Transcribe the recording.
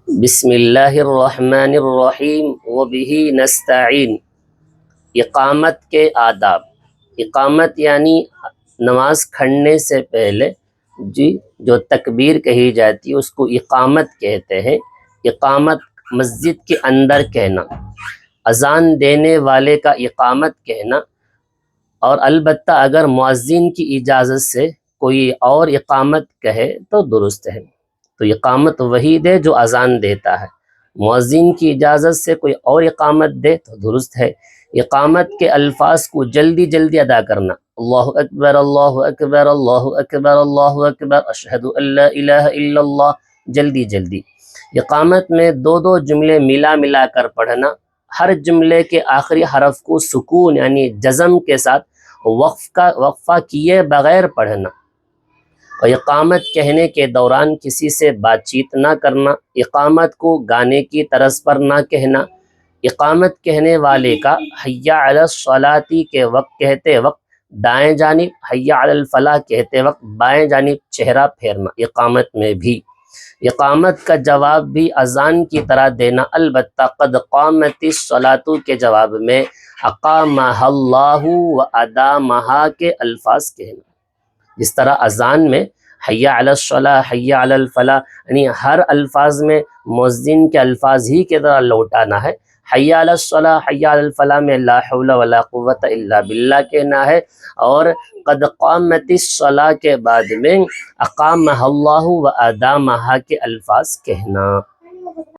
بسم اللہ الرحمن الرحیم وبہ نستعین۔ اقامت کے آداب۔ اقامت یعنی نماز کھڑنے سے پہلے جو تکبیر کہی جاتی ہے اس کو اقامت کہتے ہیں۔ اقامت مسجد کے اندر کہنا، اذان دینے والے کا اقامت کہنا، اور البتہ اگر مؤذن کی اجازت سے کوئی اور اقامت کہے تو درست ہے۔ تو اقامت وہی دے جو اذان دیتا ہے، مؤذن کی اجازت سے کوئی اور اقامت دے تو درست ہے۔ اقامت کے الفاظ کو جلدی جلدی ادا کرنا، اللہ اکبر اللہ اکبر اللہ اکبر اللہ اکبر اشہد ان لا الہ الا اللہ، جلدی جلدی۔ اقامت میں دو دو جملے ملا کر پڑھنا، ہر جملے کے آخری حرف کو سکون یعنی جزم کے ساتھ وقفہ کیے بغیر پڑھنا، اور اقامت کہنے کے دوران کسی سے بات چیت نہ کرنا، اقامت کو گانے کی طرز پر نہ کہنا، اقامت کہنے والے کا حی علی الصلاۃ کے وقت کہتے وقت دائیں جانب، حی علی الفلاح کہتے وقت بائیں جانب چہرہ پھیرنا اقامت میں بھی۔ اقامت کا جواب بھی اذان کی طرح دینا، البتہ قد قامت الصلاۃ کے جواب میں اقامہ اللہ و ادامہا کے الفاظ کہنا۔ جس طرح اذان میں حی علی الصلاۃ حی علی الفلاح یعنی ہر الفاظ میں مؤذن کے الفاظ ہی کی طرح لوٹانا ہے، حی علی الصلاۃ حی علی الفلاح میں لا حول ولا قوت الا باللہ کہنا ہے، اور قد قامت الصلاۃ کے بعد میں اقامہ اللہ و ادامہا کے الفاظ کہنا۔